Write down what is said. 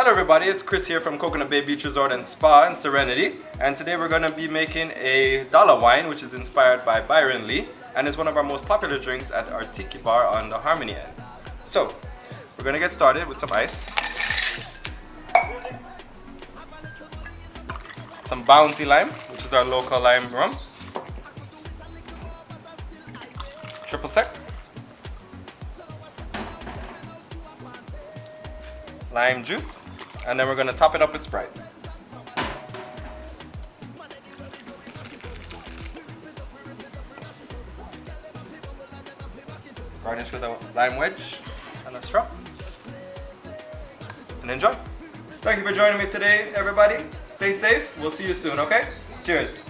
Hello everybody, it's Chris here from Coconut Bay Beach Resort and Spa in Serenity, and today we're going to be making a dollar wine which is inspired by Byron Lee and is one of our most popular drinks at our tiki bar on the Harmony end. So, we're going to get started with some ice, some Bounty lime, which is our local lime rum, triple sec, lime juice, and then we're going to top it up with Sprite. Garnish with a lime wedge and a straw. And enjoy. Thank you for joining me today, everybody. Stay safe. We'll see you soon, okay? Cheers.